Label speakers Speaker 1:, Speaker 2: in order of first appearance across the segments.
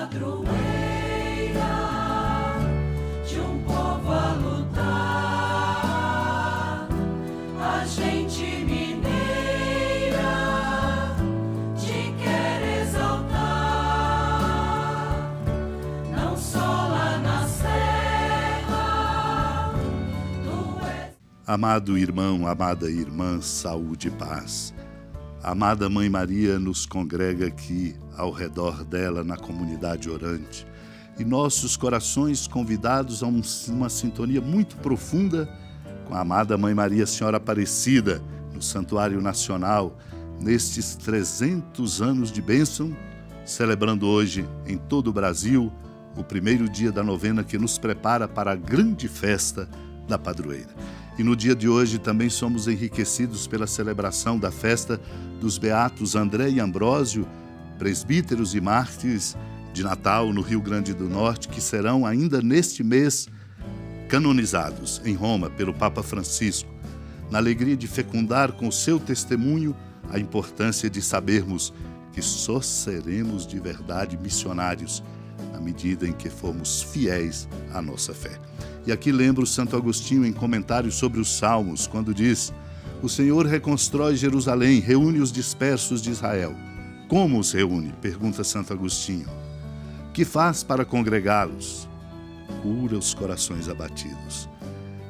Speaker 1: padroeira de um povo a lutar, a gente mineira te quer exaltar, não só lá na serra, tu és.
Speaker 2: Amado irmão, amada irmã, saúde e paz. A amada Mãe Maria nos congrega aqui, ao redor dela, na comunidade orante, e nossos corações convidados a uma sintonia muito profunda com a amada Mãe Maria Senhora Aparecida, no Santuário Nacional, nestes 300 anos de bênção, celebrando hoje, em todo o Brasil, o primeiro dia da novena que nos prepara para a grande festa da padroeira. E no dia de hoje também somos enriquecidos pela celebração da festa dos beatos André e Ambrósio, presbíteros e mártires de Natal, no Rio Grande do Norte, que serão ainda neste mês canonizados em Roma pelo Papa Francisco, na alegria de fecundar com o seu testemunho a importância de sabermos que só seremos de verdade missionários na medida em que formos fiéis à nossa fé. E aqui lembro Santo Agostinho em comentários sobre os Salmos, quando diz: o Senhor reconstrói Jerusalém, reúne os dispersos de Israel. Como os reúne? Pergunta Santo Agostinho. Que faz para congregá-los? Cura os corações abatidos.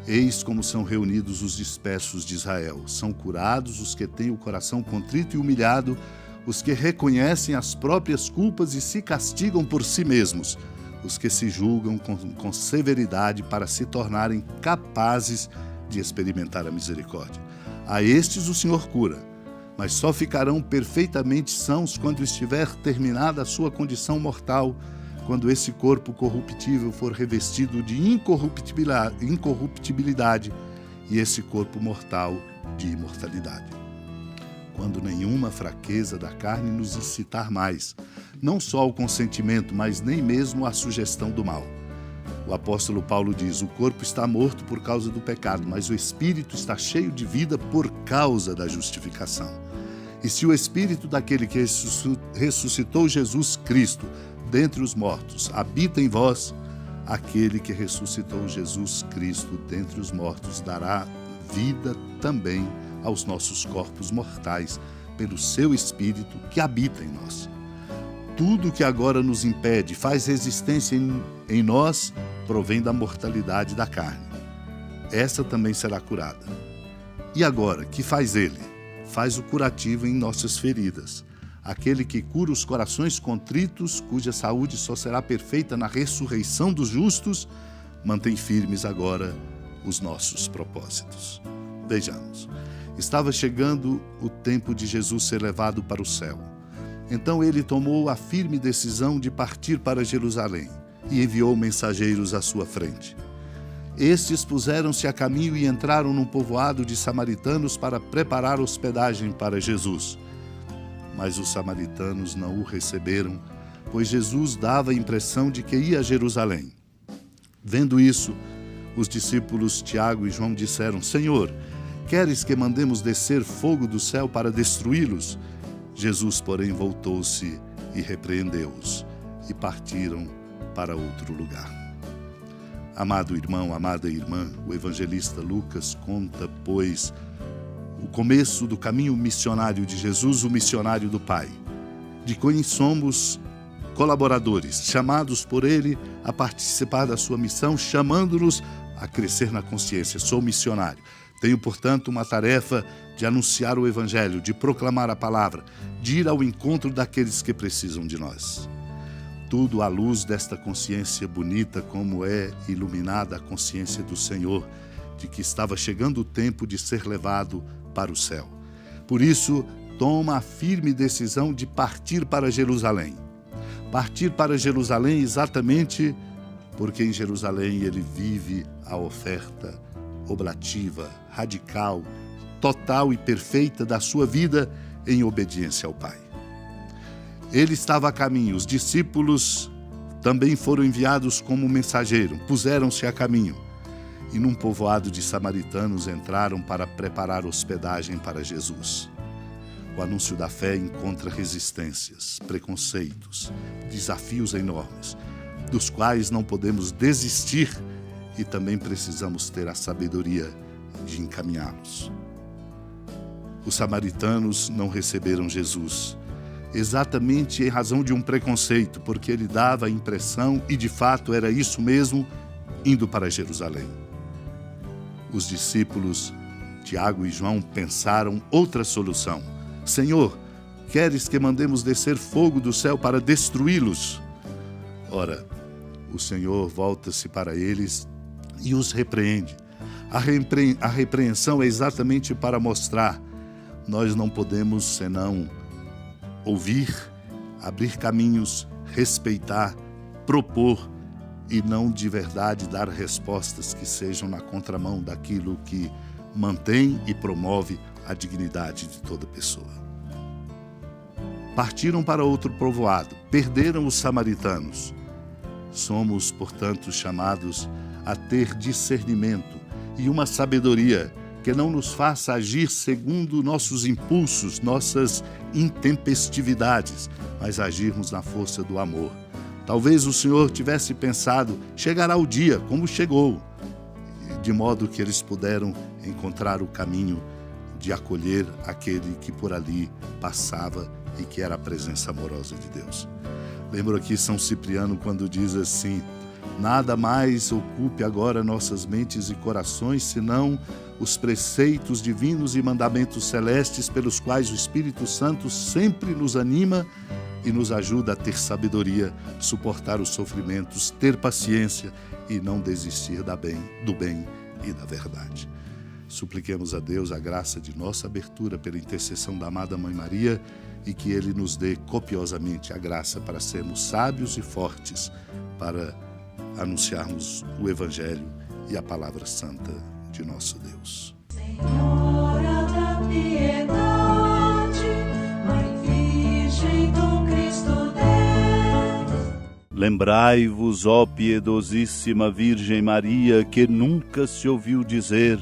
Speaker 2: Eis como são reunidos os dispersos de Israel. São curados os que têm o coração contrito e humilhado, os que reconhecem as próprias culpas e se castigam por si mesmos, os que se julgam com severidade para se tornarem capazes de experimentar a misericórdia. A estes o Senhor cura, mas só ficarão perfeitamente sãos quando estiver terminada a sua condição mortal, quando esse corpo corruptível for revestido de incorruptibilidade e esse corpo mortal de imortalidade. Quando nenhuma fraqueza da carne nos incitar mais, não só ao consentimento, mas nem mesmo à sugestão do mal. O apóstolo Paulo diz: o corpo está morto por causa do pecado, mas o espírito está cheio de vida por causa da justificação. E se o espírito daquele que ressuscitou Jesus Cristo dentre os mortos habita em vós, aquele que ressuscitou Jesus Cristo dentre os mortos dará vida também aos nossos corpos mortais, pelo seu Espírito que habita em nós. Tudo que agora nos impede, faz resistência em nós, provém da mortalidade da carne. Essa também será curada. E agora, que faz ele? Faz o curativo em nossas feridas. Aquele que cura os corações contritos, cuja saúde só será perfeita na ressurreição dos justos, mantém firmes agora os nossos propósitos. Vejamos. Estava chegando o tempo de Jesus ser levado para o céu. Então ele tomou a firme decisão de partir para Jerusalém e enviou mensageiros à sua frente. Estes puseram-se a caminho e entraram num povoado de samaritanos para preparar hospedagem para Jesus. Mas os samaritanos não o receberam, pois Jesus dava a impressão de que ia a Jerusalém. Vendo isso, os discípulos Tiago e João disseram: Senhor, queres que mandemos descer fogo do céu para destruí-los? Jesus, porém, voltou-se e repreendeu-os, e partiram para outro lugar. Amado irmão, amada irmã, o evangelista Lucas conta, pois, o começo do caminho missionário de Jesus, o missionário do Pai, de quem somos colaboradores, chamados por Ele a participar da sua missão, chamando-nos a crescer na consciência. Sou missionário. Tenho, portanto, uma tarefa de anunciar o Evangelho, de proclamar a palavra, de ir ao encontro daqueles que precisam de nós. Tudo à luz desta consciência bonita, como é iluminada a consciência do Senhor, de que estava chegando o tempo de ser levado para o céu. Por isso, toma a firme decisão de partir para Jerusalém. Partir para Jerusalém exatamente porque em Jerusalém ele vive a oferta oblativa, radical, total e perfeita da sua vida em obediência ao Pai. Ele estava a caminho, os discípulos também foram enviados como mensageiro, puseram-se a caminho e num povoado de samaritanos entraram para preparar hospedagem para Jesus. O anúncio da fé encontra resistências, preconceitos, desafios enormes, dos quais não podemos desistir e também precisamos ter a sabedoria de encaminhá-los. Os samaritanos não receberam Jesus, exatamente em razão de um preconceito, porque ele dava a impressão, e de fato era isso mesmo, indo para Jerusalém. Os discípulos, Tiago e João, pensaram outra solução. Senhor, queres que mandemos descer fogo do céu para destruí-los? Ora, o Senhor volta-se para eles e os repreende. A repreensão é exatamente para mostrar: nós não podemos senão ouvir, abrir caminhos, respeitar, propor e não de verdade dar respostas que sejam na contramão daquilo que mantém e promove a dignidade de toda pessoa. Partiram para outro povoado, perderam os samaritanos. Somos, portanto, chamados a ter discernimento e uma sabedoria que não nos faça agir segundo nossos impulsos, nossas intempestividades, mas agirmos na força do amor. Talvez o Senhor tivesse pensado, chegará o dia, como chegou, de modo que eles puderam encontrar o caminho de acolher aquele que por ali passava e que era a presença amorosa de Deus. Lembro aqui São Cipriano quando diz assim: nada mais ocupe agora nossas mentes e corações, senão os preceitos divinos e mandamentos celestes pelos quais o Espírito Santo sempre nos anima e nos ajuda a ter sabedoria, suportar os sofrimentos, ter paciência e não desistir do bem e da verdade. Supliquemos a Deus a graça de nossa abertura pela intercessão da amada Mãe Maria e que Ele nos dê copiosamente a graça para sermos sábios e fortes, para anunciarmos o Evangelho e a Palavra Santa de nosso Deus.
Speaker 1: Senhora da piedade, Mãe Virgem do Cristo Deus.
Speaker 3: Lembrai-vos, ó piedosíssima Virgem Maria, que nunca se ouviu dizer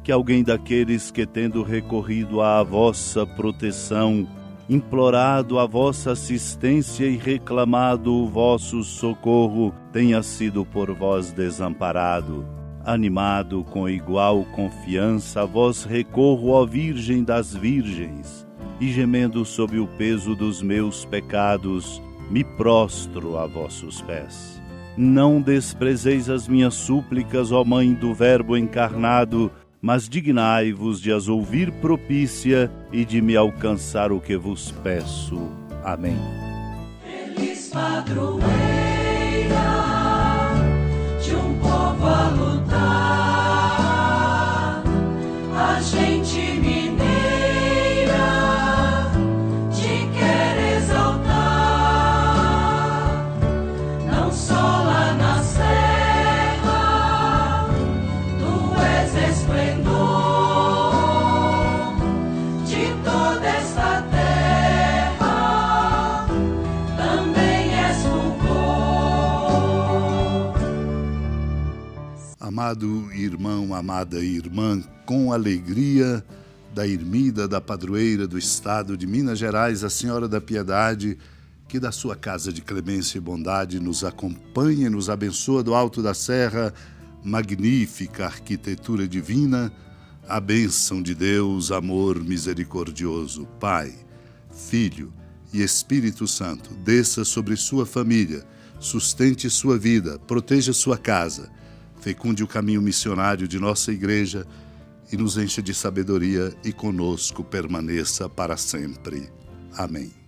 Speaker 3: que alguém daqueles que, tendo recorrido à vossa proteção, implorado a vossa assistência e reclamado o vosso socorro, tenha sido por vós desamparado. Animado com igual confiança, a vós recorro, ó Virgem das Virgens, e gemendo sob o peso dos meus pecados, me prostro a vossos pés. Não desprezeis as minhas súplicas, ó Mãe do Verbo encarnado, mas dignai-vos de as ouvir propícia e de me alcançar o que vos peço. Amém.
Speaker 1: Feliz padroeira de um povo a lutar, a gente mineira te quer exaltar, não só lá na serra, tu és esplendor de toda esta terra, também és fulgor.
Speaker 2: Amado irmão, amada irmã, com alegria da ermida da padroeira do estado de Minas Gerais, a Senhora da Piedade, que da sua casa de clemência e bondade nos acompanha e nos abençoa do alto da serra, magnífica arquitetura divina, a bênção de Deus, amor misericordioso, Pai, Filho e Espírito Santo, desça sobre sua família, sustente sua vida, proteja sua casa, fecunde o caminho missionário de nossa igreja e nos encha de sabedoria e conosco permaneça para sempre. Amém.